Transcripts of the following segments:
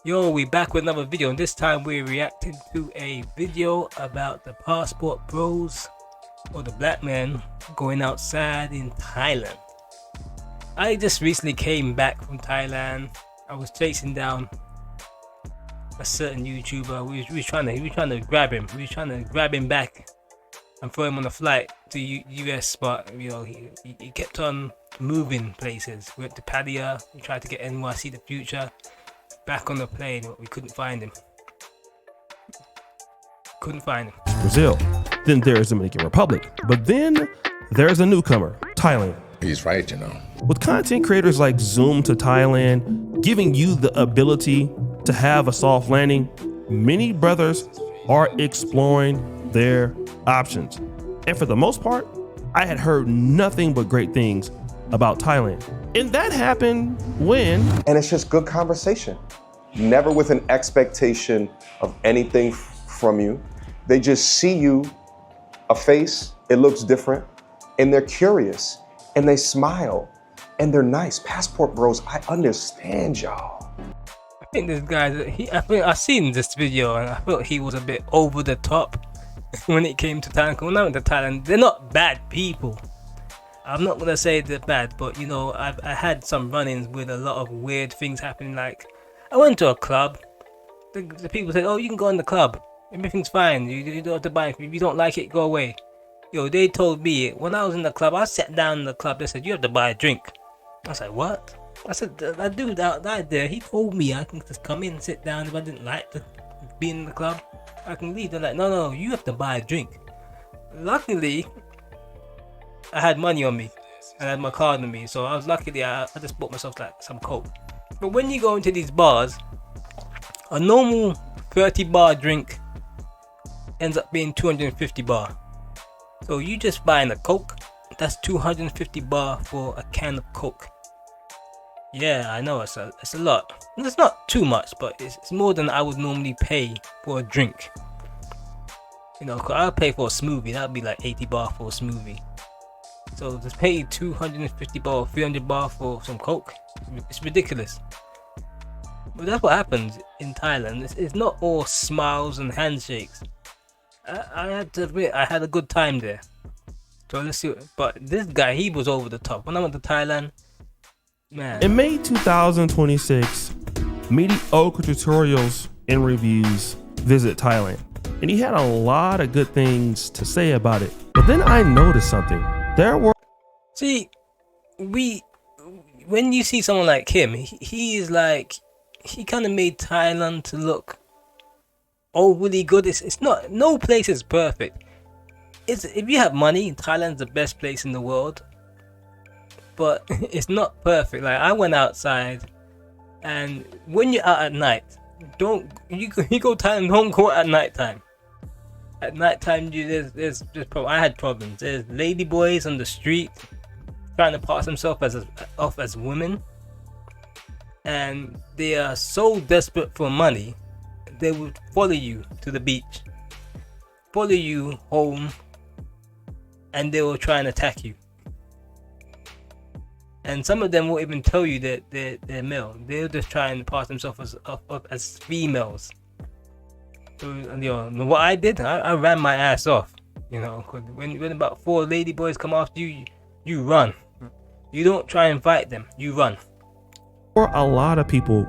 Yo, we back with another video, and this time we're reacting to a video about the passport bros or the black man going outside in Thailand. I just recently came back from Thailand. I was chasing down a certain YouTuber. We were trying to grab him. We were trying to grab him back and throw him on a flight to US, but you know he kept on moving places. We went to Pattaya. We tried to get NYC the future. Back on the plane, but we couldn't find him. Brazil. Then there's Dominican Republic. But then there's a newcomer, Thailand. He's right, you know. With content creators like Zoom to Thailand, giving you the ability to have a soft landing, many brothers are exploring their options. And for the most part, I had heard nothing but great things about Thailand. And that happened when... And it's just good conversation. Never with an expectation of anything from you. They just see you, a face, it looks different, and they're curious, and they smile, and they're nice. Passport bros, I understand y'all. I think this guy, I've seen this video, and I felt he was a bit over the top when it came to Thailand. When I went to Thailand, they're not bad people. I'm not gonna say they're bad, but you know, I had some run-ins with a lot of weird things happening. Like, I went to a club. The people said, "Oh, you can go in the club. Everything's fine. You don't have to buy it. If you don't like it, go away." Yo, they told me when I was in the club, I sat down in the club. They said, "You have to buy a drink." I was like, "What?" I said, "That dude out there, he told me I can just come in and sit down. If I didn't like to be in the club, I can leave." They're like, "No, you have to buy a drink." Luckily, I had money on me. I had my card on me, so I was lucky. I just bought myself like some coke. But when you go into these bars, a normal 30 bar drink ends up being 250 bar. So you just buying a coke, that's 250 bar for a can of coke. Yeah, I know it's a lot. It's not too much, but it's more than I would normally pay for a drink. You know, I'll pay for a smoothie. That'd be like 80 bar for a smoothie. So to pay 250 bar or 300 bar for some coke, it's ridiculous. But that's what happens in Thailand. It's not all smiles and handshakes. I had to admit, I had a good time there. So let's see. But this guy, he was over the top. When I went to Thailand, man. In May 2026, mediocre tutorials and reviews visit Thailand. And he had a lot of good things to say about it. But then I noticed something. See, when you see someone like him, he is like, he kind of made Thailand to look overly good. It's not, no place is perfect. If you have money, Thailand's the best place in the world. But it's not perfect. Like, I went outside, and when you're out at night, you go Thailand, don't go at nighttime. At nighttime, there's problem. I had problems. There's ladyboys on the street trying to pass themselves off as women, and they are so desperate for money, they would follow you to the beach, follow you home, and they will try and attack you. And some of them won't even tell you that they're male. They'll just try and pass themselves as females. So, you know, what I did, I ran my ass off. You know, when about 4 ladyboys come after you, you run. You don't try and fight them, you run. For a lot of people,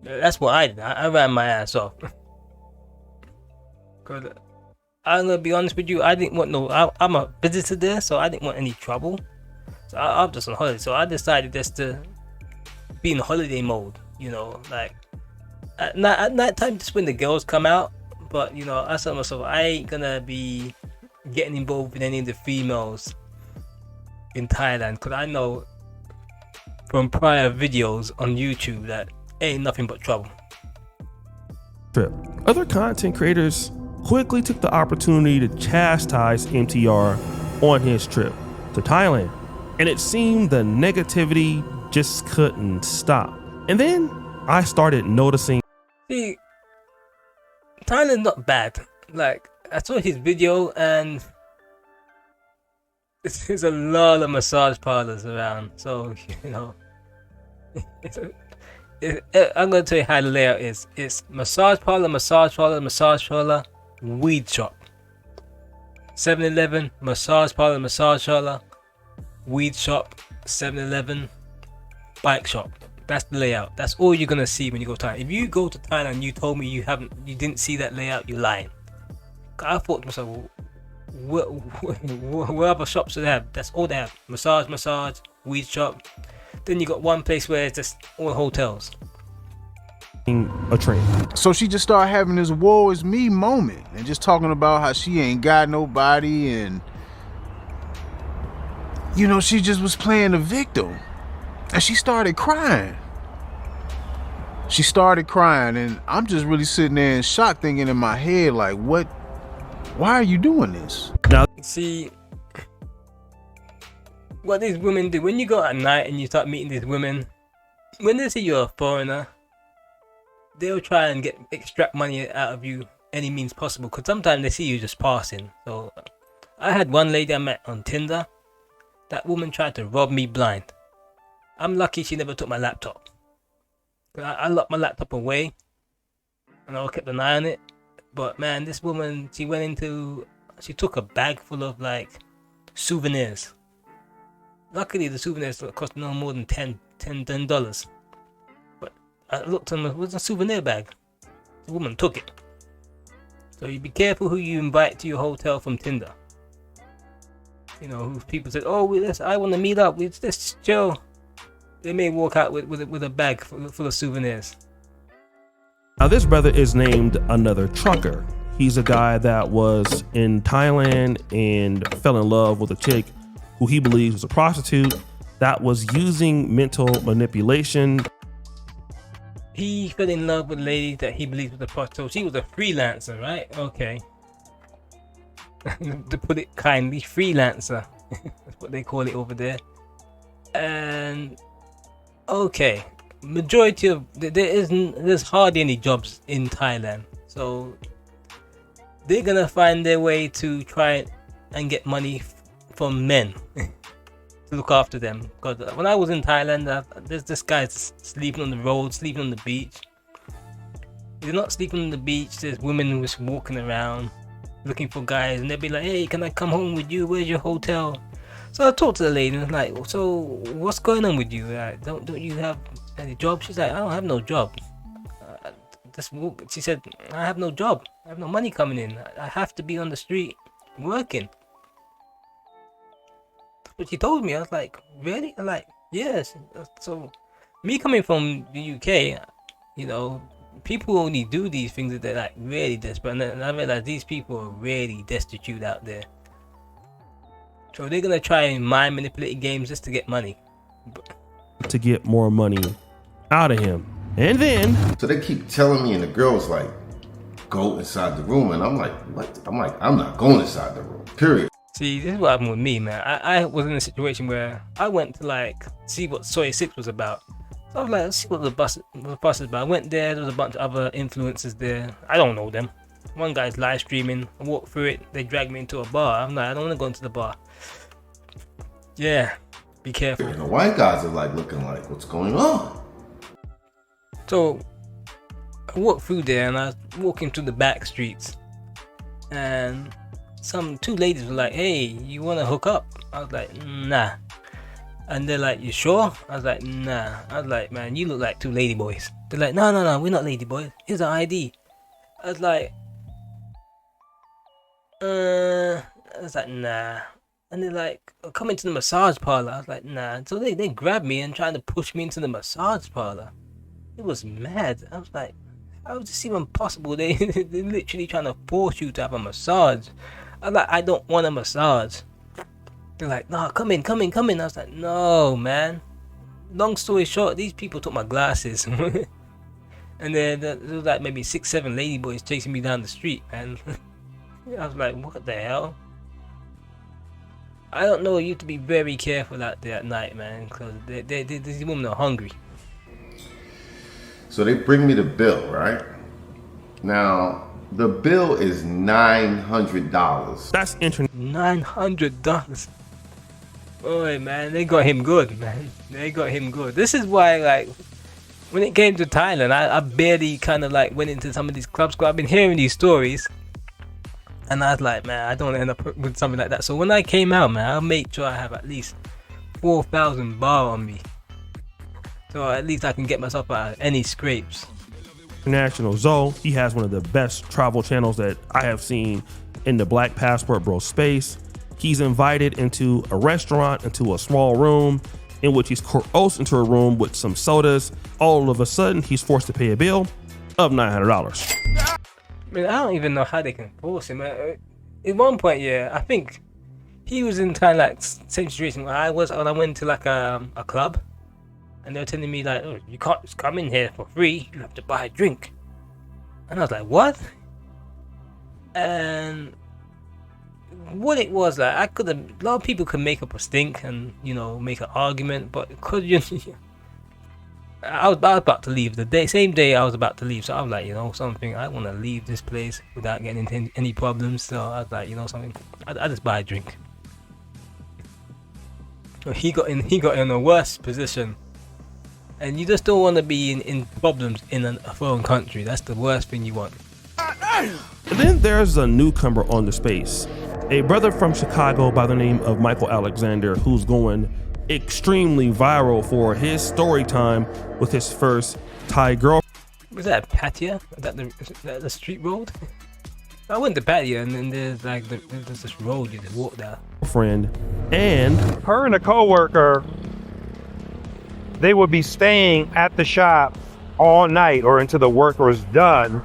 That's what I did. I ran my ass off. Cause I'm gonna be honest with you, I didn't want I'm a visitor there, so I didn't want any trouble. So I'm just on holiday. So I decided just to be in holiday mode. You know, like at night time, just when the girls come out. But you know, I said to myself, I ain't gonna be getting involved with any of the females in Thailand, because I know from prior videos on YouTube that ain't nothing but trouble. Other content creators quickly took the opportunity to chastise MTR on his trip to Thailand, and it seemed the negativity just couldn't stop. And then I started noticing. See, Thailand's not bad. Like, I saw his video, and there's a lot of massage parlors around. So, you know, I'm gonna tell you how the layout is. It's massage parlor, weed shop. 7-Eleven, massage parlor, weed shop, 7-Eleven, bike shop. That's the layout. That's all you're gonna see when you go to Thailand. If you go to Thailand and you told me you didn't see that layout, you're lying. I thought to myself, what other shops do they have? That's all they have. Massage, weed shop. Then you got one place where it's just all hotels. A train. So she just started having this woe is me moment and just talking about how she ain't got nobody, and you know, she just was playing the victim. And she started crying. And I'm just really sitting there in shock, thinking in my head, like, what? Why are you doing this? Now, see, what these women do when you go at night and you start meeting these women, when they see you're a foreigner, they'll try and extract money out of you any means possible. Because sometimes they see you just passing. So, I had one lady I met on Tinder. That woman tried to rob me blind. I'm lucky she never took my laptop. I locked my laptop away and I kept an eye on it. But man, this woman, she took a bag full of like souvenirs. Luckily the souvenirs cost no more than $10. But I looked on it was a souvenir bag. The woman took it. So you be careful who you invite to your hotel from Tinder. You know, who people said, oh, I want to meet up, let's chill. They may walk out with a bag full of souvenirs. now this brother is named Another Trucker. He's a guy that was in Thailand and fell in love with a chick who he believes was a prostitute that was using mental manipulation. He fell in love with a lady that he believes was a prostitute. She was a freelancer, right? Okay. To put it kindly, freelancer. That's what they call it over there. And okay, majority of there's hardly any jobs in Thailand, so they're gonna find their way to try and get money from men to look after them. Because when I was in Thailand, there's this guy sleeping on the road, sleeping on the beach. If they're not sleeping on the beach, there's women who just walking around looking for guys, and they'll be like, hey, can I come home with you? Where's your hotel? So I talked to the lady and I'm like, so what's going on with you? Don't you have any job? She's like, I don't have no job. She said, I have no job. I have no money coming in. I have to be on the street working. But she told me, I was like, really? I'm like, yes. So me coming from the UK, you know, people only do these things that they're like really desperate. And I realized these people are really destitute out there. So they're gonna try and mind manipulating games just to get money. To get more money out of him. And then so they keep telling me, and the girl's like, go inside the room, and I'm like, what? I'm not going inside the room, period. See, this is what happened with me, man. I was in a situation where I went to like see what Soy 6 was about. So I was like, let's see what the bus is about. I went there was a bunch of other influencers there. I don't know them. One guy's live streaming. I walked through it. They dragged me into a bar. I'm like, I don't want to go into the bar. Yeah, be careful. And the white guys are like looking like, what's going on? So I walked through there and I was walking through the back streets, and two ladies were like, hey, you want to hook up? I was like, nah. And they're like, you sure? I was like, nah. I was like, man, you look like two lady boys. They're like, no, we're not lady boys. Here's our ID. I was like, nah. And they're like, come into the massage parlor. I was like, nah. So they grabbed me and tried to push me into the massage parlor. It was mad. I was like, how is this even possible? They're literally trying to force you to have a massage. I was like, I don't want a massage. They're like, no, come in. I was like, no, man. Long story short, these people took my glasses. And then there was like maybe 6-7 ladyboys chasing me down the street, man. I was like, what the hell? I don't know, you have to be very careful out there at night, man, because these women are hungry. So they bring me the bill, right? Now, the bill is $900. that's internet. $900. Boy, man, they got him good, man. They got him good. This is why, like, when it came to Thailand, I barely kind of like went into some of these clubs. Cause I've been hearing these stories, and I was like, man, I don't want to end up with something like that. So when I came out, man, I'll make sure I have at least 4,000 bar on me, so at least I can get myself out of any scrapes. International Zoe, he has one of the best travel channels that I have seen in the Black Passport Bro space. He's invited into a restaurant, into a small room, in which he's coerced into a room with some sodas. All of a sudden, he's forced to pay a bill of $900. I mean, I don't even know how they can force him. At one point, yeah, I think he was in kind of like same situation where I was when I went to like a club, and they were telling me like, oh, you can't just come in here for free. You have to buy a drink. And I was like, what? And what it was like, a lot of people could make up a stink and, you know, make an argument, but could you? I was about to leave same day I was about to leave, so I was like, you know, something, I want to leave this place without getting into any problems. So I was like, you know, something, I just buy a drink. He got in a worse position, and you just don't want to be in problems in a foreign country. That's the worst thing you want. And then there's a newcomer on the space, a brother from Chicago by the name of Michael Alexander, who's going extremely viral for his story time with his first Thai girl. Was that Pattaya? Is that the street road? I went to Pattaya, and then there's this road you just walk down. Friend, and her and a coworker, they would be staying at the shop all night or until the work was done.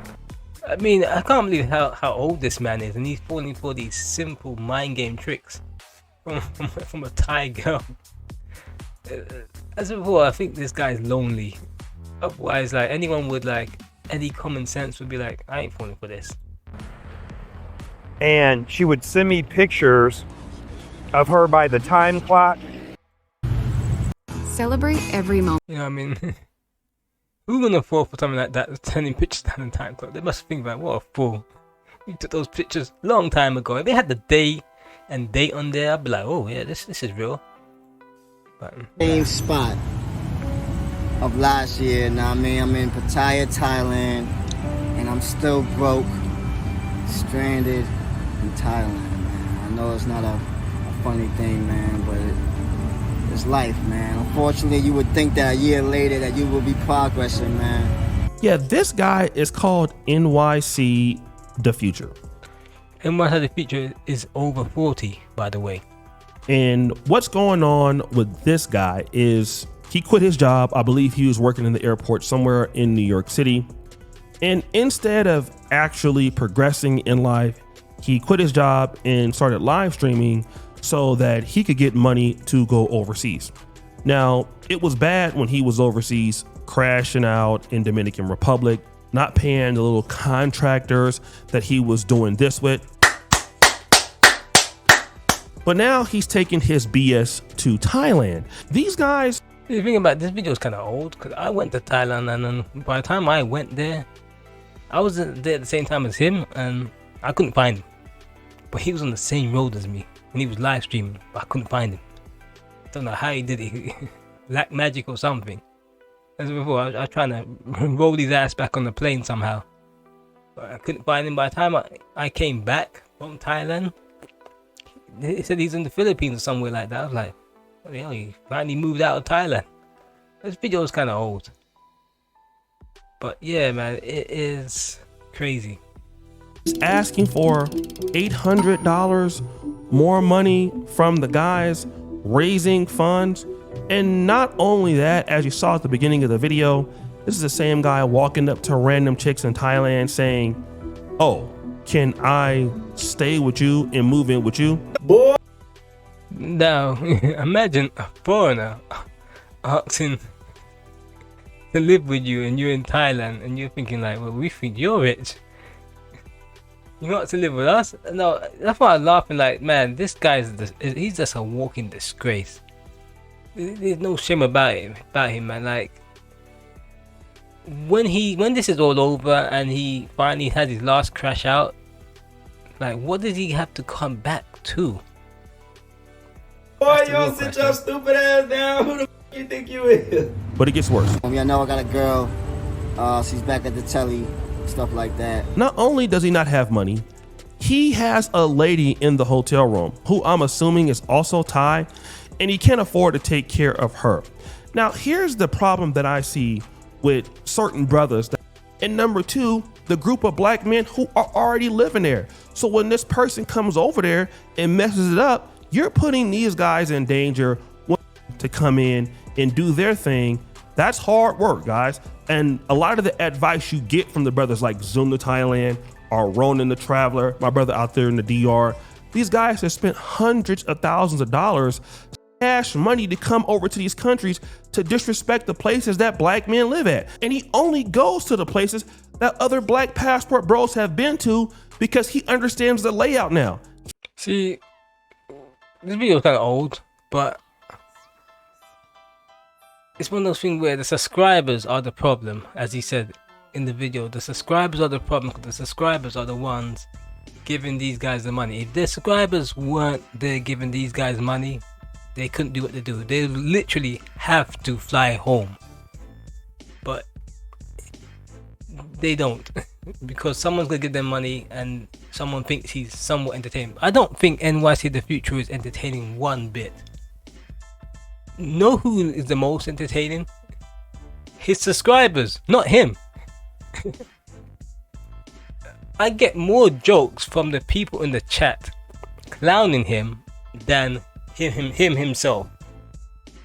I mean, I can't believe how old this man is, and he's falling for these simple mind game tricks from a Thai girl. As before, I think this guy's lonely. Otherwise, like, anyone would, like, any common sense would be like, I ain't falling for this. And she would send me pictures of her by the time clock. Celebrate every moment. You know what I mean? Who's gonna fall for something like that, sending pictures down the time clock? They must think like, what a fool. We took those pictures a long time ago. If they had the day and date on there, I'd be like, oh yeah, this is real. But same spot of last year. Now I mean, I'm in Pattaya, Thailand, and I'm still broke, stranded in Thailand, man. I know it's not a funny thing, man, but it's life, man. Unfortunately, you would think that a year later that you will be progressing, man. yeah, this guy is called NYC The Future. NYC The Future is over 40, by the way. And what's going on with this guy is he quit his job. I believe he was working in the airport somewhere in New York City. And instead of actually progressing in life, he quit his job and started live streaming so that he could get money to go overseas. Now, it was bad when he was overseas, crashing out in Dominican Republic, not paying the little contractors that he was doing this with. But now he's taking his BS to Thailand. These guys... The thing about this video is kind of old, because I went to Thailand, and then by the time I went there, I was there at the same time as him, and I couldn't find him. But he was on the same road as me, and he was live streaming, but I couldn't find him. Don't know how he did it. Black magic or something. As before, I was trying to roll his ass back on the plane somehow, but I couldn't find him. By the time I came back from Thailand, they said he's in the Philippines or somewhere like that. I was like, what the hell, he finally moved out of Thailand. This video is kind of old, but yeah, man, it is crazy. He's asking for $800 more money from the guys, raising funds. And not only that, as you saw at the beginning of the video, this is the same guy walking up to random chicks in Thailand saying, oh, can I stay with you and move in with you? Boy. Now, imagine a foreigner asking to live with you, and you're in Thailand, and you're thinking like, well, we think you're rich. You want to live with us? No, that's why I'm laughing like, man, this guy's he's just a walking disgrace. There's no shame about him, man. Like, when this is all over and he finally has his last crash out, like, what does he have to come back to? Boy, you don't sit your stupid ass down. Who the f you think you is? But it gets worse. Y'all know I got a girl. She's back at the telly, stuff like that. Not only does he not have money, he has a lady in the hotel room who I'm assuming is also Thai, and he can't afford to take care of her. Now, here's the problem that I see with certain brothers. And number two, the group of black men who are already living there. So when this person comes over there and messes it up, you're putting these guys in danger to come in and do their thing. That's hard work, guys. And a lot of the advice you get from the brothers like Zoom to Thailand or Ronan the Traveler, my brother out there in the DR, these guys have spent hundreds of thousands of dollars cash money to come over to these countries to disrespect the places that black men live at. And he only goes to the places that other black passport bros have been to because he understands the layout now. See, this video is kind of old, but it's one of those things where the subscribers are the problem. As he said in the video, the subscribers are the problem because the subscribers are the ones giving these guys the money. If their subscribers weren't there giving these guys money, they couldn't do what they do. They literally have to fly home, but they don't because someone's gonna give them money and someone thinks he's somewhat entertaining. I don't think NYC The Future is entertaining one bit. Know who is the most entertaining? His subscribers, not him. I get more jokes from the people in the chat clowning him than him himself,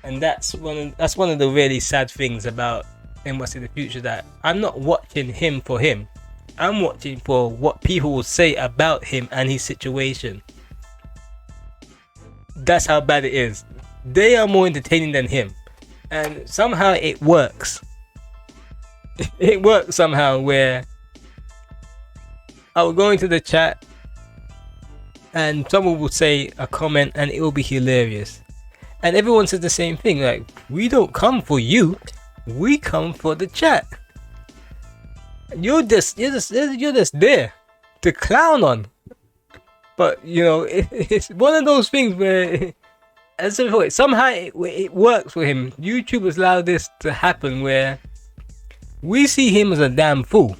and that's one of the really sad things about NYC The Future, that I'm not watching him for him. I'm watching for what people will say about him and his situation. That's how bad it is. They are more entertaining than him, and somehow it works. It works somehow where I will go into the chat and someone will say a comment and it will be hilarious, and everyone says the same thing, like, we don't come for you, we come for the chat. You're just there to clown on. But you know, it's one of those things where, as if somehow it works for him. YouTube has allowed this to happen where we see him as a damn fool.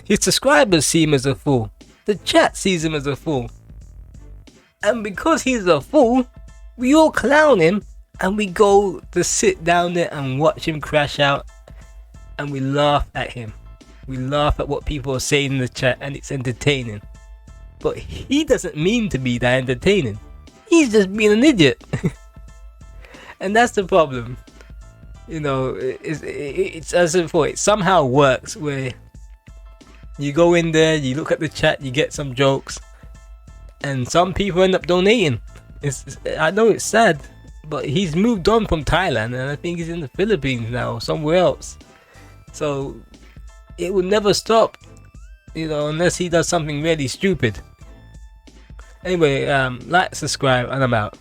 His subscribers see him as a fool. The chat sees him as a fool. And because he's a fool, we all clown him and we go to sit down there and watch him crash out, and we laugh at him. We laugh at what people are saying in the chat, and it's entertaining. But he doesn't mean to be that entertaining. He's just being an idiot. And that's the problem. You know, it's as if it somehow works where you go in there, you look at the chat, you get some jokes, and some people end up donating. I know it's sad, but he's moved on from Thailand, and I think he's in the Philippines now or somewhere else. So it will never stop, you know, unless he does something really stupid. Anyway, like, subscribe, and I'm out.